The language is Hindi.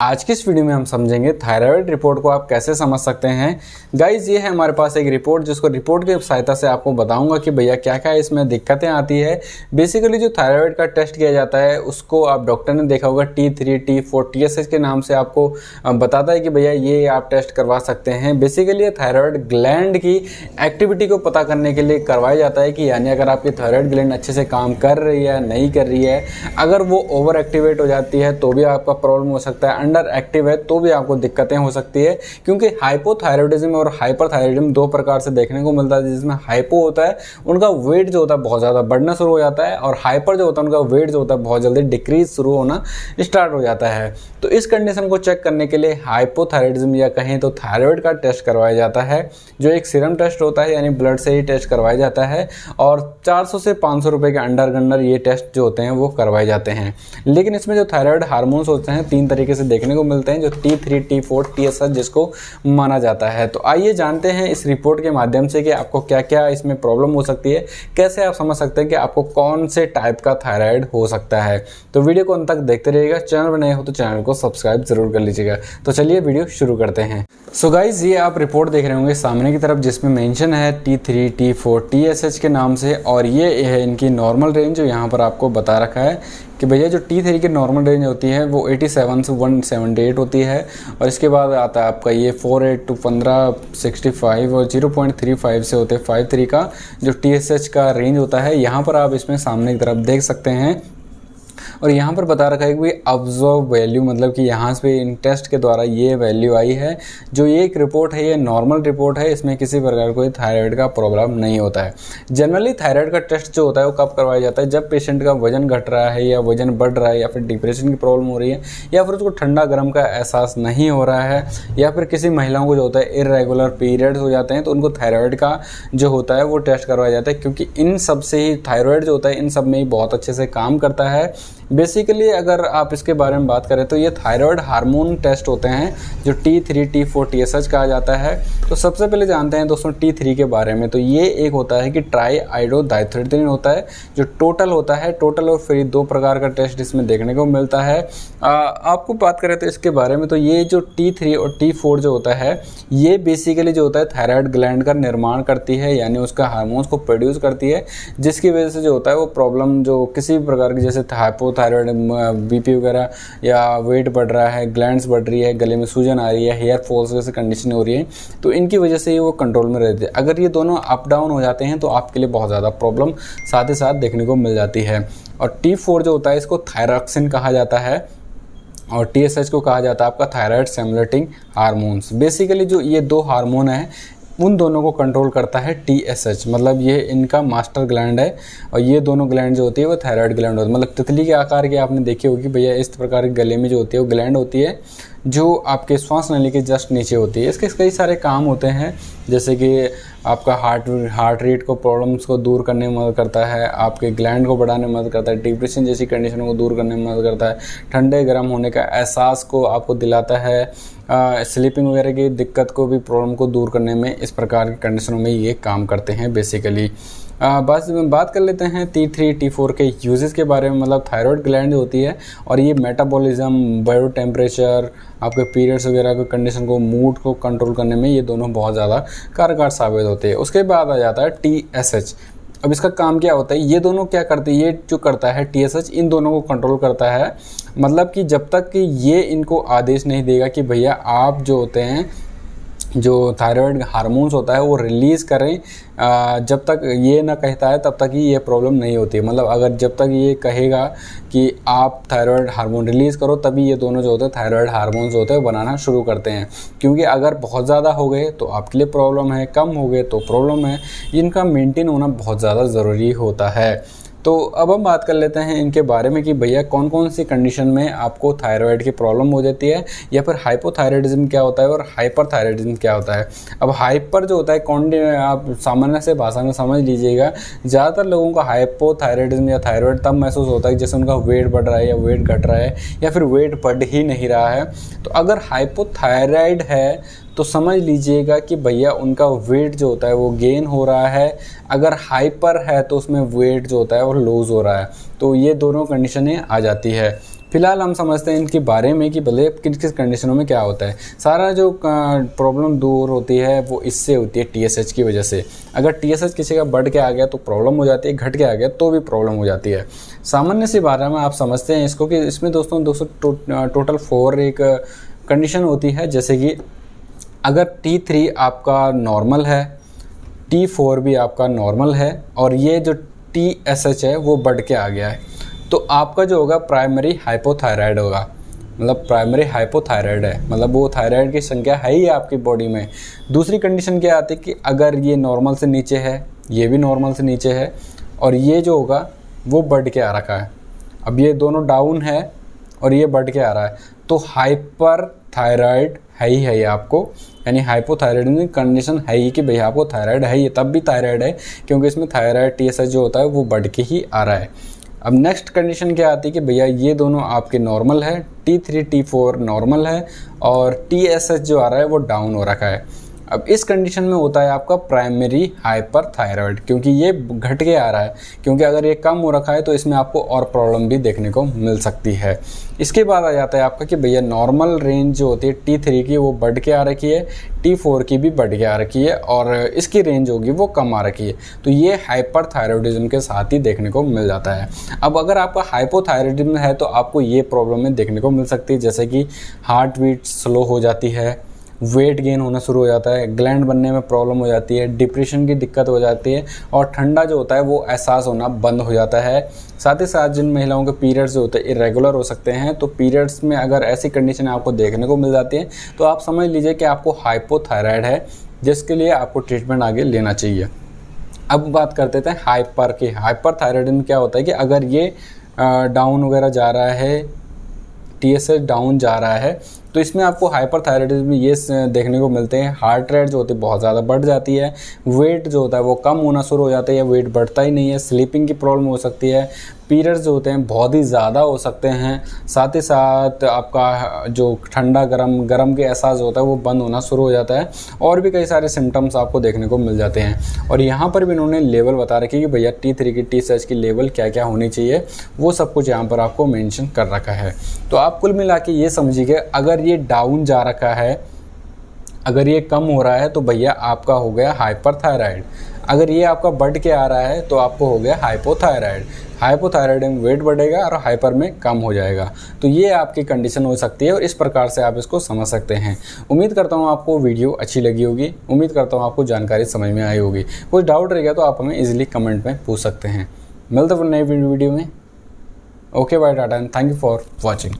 आज की इस वीडियो में हम समझेंगे थायराइड रिपोर्ट को आप कैसे समझ सकते हैं। गाइज ये है हमारे पास एक रिपोर्ट, जिसको रिपोर्ट की सहायता से आपको बताऊंगा कि भैया क्या क्या इसमें दिक्कतें आती है। बेसिकली जो थायराइड का टेस्ट किया जाता है उसको आप डॉक्टर ने देखा होगा T3, T4, TSH के नाम से आपको बताता है कि भैया ये आप टेस्ट करवा सकते हैं। बेसिकली थायराइड ग्लैंड की एक्टिविटी को पता करने के लिए करवाया जाता है कि यानी अगर आपकी थायराइड ग्लैंड अच्छे से काम कर रही है नहीं कर रही है। अगर वो ओवर एक्टिवेट हो जाती है तो भी आपका प्रॉब्लम हो सकता है, अंडर एक्टिव है तो भी आपको दिक्कतें हो सकती है। क्योंकि हाइपोथायराइडिज्म और हाइपरथायराइडिज्म दो प्रकार से देखने को मिलता है। जिसमें हाइपो होता है उनका वेट जो होता है बहुत ज़्यादा बढ़ना शुरू हो जाता है, और हाइपर जो होता है उनका वेट जो होता है बहुत जल्दी डिक्रीज शुरू होना स्टार्ट हो जाता है। तो इस कंडीशन को चेक करने के लिए हाइपोथायराइडिज्म या कहें तो थायराइड का टेस्ट करवाया जाता है, जो एक सीरम टेस्ट होता है, यानी ब्लड से ही टेस्ट करवाया जाता है। और 400 से 500 रुपये के अंडर ये टेस्ट जो होते हैं वो करवाए जाते हैं। लेकिन इसमें जो थायराइड हार्मोन्स होते हैं तीन तरीके से देखने को मिलते हैं, जो T3, T4, TSH जिसको माना जाता है। तो आइए जानते हैं इस रिपोर्ट के माध्यम से कि आपको क्या क्या इसमें प्रॉब्लम हो सकती है, कैसे आप समझ सकते हैं कि आपको कौन से टाइप का थायराइड हो सकता है। तो वीडियो को अंत तक देखते रहिएगा। चैनल पर नए हो तो चैनल को सब्सक्राइब जरूर कर लीजिएगा। तो चलिए वीडियो शुरू करते हैं। सो गाइज ये आप रिपोर्ट देख रहे होंगे सामने की तरफ, जिसमें मेंशन है T3, T4, TSH के नाम से, और ये है इनकी नॉर्मल रेंज जो यहाँ पर आपको बता रखा है कि भैया जो T3 की नॉर्मल रेंज होती है वो 87 से 178 होती है। और इसके बाद आता है आपका ये 48 to 1565 और 0.35 से होते हैं 53 का जो TSH का रेंज होता है। यहाँ पर आप इसमें सामने की तरफ देख सकते हैं, और यहाँ पर बता रखा है कि ऑब्जर्व वैल्यू, मतलब कि यहाँ से इन टेस्ट के द्वारा ये वैल्यू आई है। जो ये एक रिपोर्ट है ये नॉर्मल रिपोर्ट है, इसमें किसी प्रकार कोई थायराइड का प्रॉब्लम नहीं होता है। जनरली थायराइड का टेस्ट जो होता है वो कब करवाया जाता है, जब पेशेंट का वजन घट रहा है या वजन बढ़ रहा है, या फिर डिप्रेशन की प्रॉब्लम हो रही है, या फिर उसको ठंडा गर्म का एहसास नहीं हो रहा है, या फिर किसी महिलाओं को जो होता है इरेगुलर पीरियड्स हो जाते हैं तो उनको थायराइड का जो होता है वो टेस्ट करवाया जाता है। क्योंकि इन सब से ही थायराइड जो होता है इन सब में ही बहुत अच्छे से काम करता है। बेसिकली अगर आप इसके बारे में बात करें तो ये थायराइड हार्मोन टेस्ट होते हैं जो T3, T4, TSH कहा जाता है। तो सबसे पहले जानते हैं दोस्तों T3 के बारे में। तो ये एक होता है कि ट्राई आइडोडाइथ्रियोन होता है, जो टोटल होता है। टोटल और फ्री दो प्रकार का टेस्ट इसमें देखने को मिलता है। आपको बात करें तो इसके बारे में, तो ये जो T3 और T4 जो होता है ये बेसिकली जो होता है थायराइड ग्लैंड का निर्माण करती है, यानी उसका हार्मोन्स को प्रोड्यूस करती है, जिसकी वजह से जो होता है वो प्रॉब्लम जो किसी भी प्रकार की, जैसे हाइपोथायराइड, BP वगैरह, या वेट बढ़ रहा है, ग्लैंड्स बढ़ रही है, गले में सूजन आ रही है, हेयर फॉल्स जैसे कंडीशन हो रही है, तो इनकी वजह से वो कंट्रोल में रहती है। अगर ये दोनों अप डाउन हो जाते हैं तो आपके लिए बहुत ज़्यादा प्रॉब्लम साथ ही साथ देखने को मिल जाती है। और T4 जो होता है इसको थायरॉक्सिन कहा जाता है, और TSH को कहा जाता है आपका थायराइड स्टिमुलेटिंग हार्मोन्स। बेसिकली जो ये दो हार्मोन है उन दोनों को कंट्रोल करता है TSH, मतलब ये इनका मास्टर ग्लैंड है। और ये दोनों ग्लैंड जो होती है वो थायराइड ग्लैंड होती है। मतलब तितली के आकार की आपने देखी होगी भैया, इस प्रकार के गले में जो होती है वो ग्लैंड होती है जो आपके श्वास नली के जस्ट नीचे होती है। इसके कई सारे काम होते हैं, जैसे कि आपका हार्ट रेट को प्रॉब्लम्स को दूर करने में मदद करता है, आपके ग्लैंड को बढ़ाने में मदद करता है, डिप्रेशन जैसी कंडीशनों को दूर करने में मदद करता है, ठंडे गर्म होने का एहसास को आपको दिलाता है, स्लीपिंग वगैरह की दिक्कत को भी, प्रॉब्लम को दूर करने में इस प्रकार की कंडीशनों में ये काम करते हैं बेसिकली। बस बात कर लेते हैं T3, T4 के यूजेस के बारे में। मतलब थायराइड ग्लैंड जो होती है और ये मेटाबॉलिज्म, बॉडी टेम्परेचर, आपके पीरियड्स वगैरह के कंडीशन को, मूड को कंट्रोल करने में ये दोनों बहुत ज़्यादा कारगर साबित होते हैं। उसके बाद आ जाता है TSH। अब इसका काम क्या होता है, ये दोनों क्या करते हैं, ये जो करता है TSH इन दोनों को कंट्रोल करता है। मतलब कि जब तक कि ये इनको आदेश नहीं देगा कि भैया आप जो होते हैं जो थायराइड हार्मोन्स होता है वो रिलीज़ करें, जब तक ये ना कहता है तब तक ही ये प्रॉब्लम नहीं होती है। मतलब अगर जब तक ये कहेगा कि आप थायराइड हार्मोन रिलीज़ करो तभी ये दोनों जो होते हैं थायराइड हार्मोन्स होते हैं बनाना शुरू करते हैं। क्योंकि अगर बहुत ज़्यादा हो गए तो आपके लिए प्रॉब्लम है, कम हो गए तो प्रॉब्लम है। इनका मेंटेन होना बहुत ज़्यादा ज़रूरी होता है। तो अब हम बात कर लेते हैं इनके बारे में कि भैया कौन कौन सी कंडीशन में आपको थायराइड की प्रॉब्लम हो जाती है, या फिर हाइपोथायराइडिज्म क्या होता है और हाइपरथायराइडिज्म क्या होता है। अब हाइपर जो होता है, आप सामान्य से भाषा में समझ लीजिएगा, ज़्यादातर लोगों का हाइपोथायराइडिज्म या थायराइड तब महसूस होता है जैसे उनका वेट बढ़ रहा है या वेट घट रहा है या फिर वेट बढ़ ही नहीं रहा है। तो अगर हाइपोथायराइड है तो समझ लीजिएगा कि भैया उनका वेट जो होता है वो गेन हो रहा है। अगर हाइपर है तो उसमें वेट जो होता है वो लूज़ हो रहा है। तो ये दोनों कंडीशनें आ जाती है। फिलहाल हम समझते हैं इनके बारे में कि भले किस किस कंडीशनों में क्या होता है। सारा जो प्रॉब्लम दूर होती है वो इससे होती है TSH की वजह से। अगर TSH किसी का बढ़ के आ गया तो प्रॉब्लम हो जाती है, घट के आ गया तो भी प्रॉब्लम हो जाती है। सामान्य सी बारे में आप समझते हैं इसको कि इसमें दोस्तों टोटल 4 एक कंडीशन होती है। जैसे कि अगर T3 आपका नॉर्मल है, T4 भी आपका नॉर्मल है और ये जो TSH है वो बढ़ के आ गया है, तो आपका जो होगा प्राइमरी हाइपोथायराइड होगा। मतलब प्राइमरी हाइपोथायराइड है, मतलब वो थायराइड की संख्या है ही आपकी बॉडी में। दूसरी कंडीशन क्या आती है कि अगर ये नॉर्मल से नीचे है, ये भी नॉर्मल से नीचे है और ये जो होगा वो बढ़ के आ रखा है। अब ये दोनों डाउन है और ये बढ़ के आ रहा है, तो हाइपर थायराइड है ही आपको, यानी हाइपोथायराइड कंडीशन है ही कि भैया आपको थायराइड है ही। तब भी थायराइड है क्योंकि इसमें थायराइड TSH जो होता है वो बढ़ के ही आ रहा है। अब नेक्स्ट कंडीशन क्या आती है कि भैया ये दोनों आपके नॉर्मल है, T3 T4 नॉर्मल है और TSH जो आ रहा है वो डाउन हो रखा है। अब इस कंडीशन में होता है आपका प्राइमरी हाइपरथायराइड, क्योंकि ये घट के आ रहा है। क्योंकि अगर ये कम हो रखा है तो इसमें आपको और प्रॉब्लम भी देखने को मिल सकती है। इसके बाद आ जाता है आपका कि भैया नॉर्मल रेंज जो होती है T3 की वो बढ़ के आ रखी है, T4 की भी बढ़ के आ रखी है और इसकी रेंज होगी वो कम आ रखी है। तो ये हाइपरथायराइडिज्म के साथ ही देखने को मिल जाता है। अब अगर आपका हाइपोथायराइडिज्म है तो आपको ये प्रॉब्लम देखने को मिल सकती है, जैसे कि हार्ट बीट स्लो हो जाती है, वेट गेन होना शुरू हो जाता है, ग्लैंड बनने में प्रॉब्लम हो जाती है, डिप्रेशन की दिक्कत हो जाती है और ठंडा जो होता है वो एहसास होना बंद हो जाता है। साथ ही साथ जिन महिलाओं के पीरियड्स जो होते हैं इरेगुलर हो सकते हैं, तो पीरियड्स में अगर ऐसी कंडीशन आपको देखने को मिल जाती है तो आप समझ लीजिए कि आपको हाइपोथायराइड है, जिसके लिए आपको ट्रीटमेंट आगे लेना चाहिए। अब बात करते हैं हाइपर की। हाइपरथायराइडिज्म क्या होता है कि अगर ये डाउन वगैरह जा रहा है, TSH डाउन जा रहा है, तो इसमें आपको हाइपरथायराइडिज्म में ये देखने को मिलते हैं। हार्ट रेट जो होती है बहुत ज़्यादा बढ़ जाती है, वेट जो होता है वो कम होना शुरू हो जाता है या वेट बढ़ता ही नहीं है, स्लीपिंग की प्रॉब्लम हो सकती है, पीरियड्स जो होते हैं बहुत ही ज़्यादा हो सकते हैं। साथ ही साथ आपका जो ठंडा गरम के एहसास होता है वो बंद होना शुरू हो जाता है और भी कई सारे सिम्टम्स आपको देखने को मिल जाते हैं। और यहाँ पर भी इन्होंने लेवल बता रखी कि भैया T3 की TSH की लेवल क्या क्या होनी चाहिए, वो सब कुछ यहाँ पर आपको मेंशन कर रखा है। तो आप कुल मिला के ये समझिए अगर ये डाउन जा रखा है, अगर ये कम हो रहा है तो भैया आपका हो गया हाइपरथायराइड। अगर ये आपका बढ़ के आ रहा है तो आपको हो गया हाइपोथायराइड। हाइपोथायराइड में वेट बढ़ेगा और हाइपर में कम हो जाएगा। तो ये आपकी कंडीशन हो सकती है और इस प्रकार से आप इसको समझ सकते हैं। उम्मीद करता हूँ आपको वीडियो अच्छी लगी होगी, उम्मीद करता हूँ आपको जानकारी समझ में आई होगी। कोई डाउट रहेगा तो आप हमें इजीली कमेंट में पूछ सकते हैं। मिलते हैं नई वीडियो में। Okay bye, tata and thank you for watching.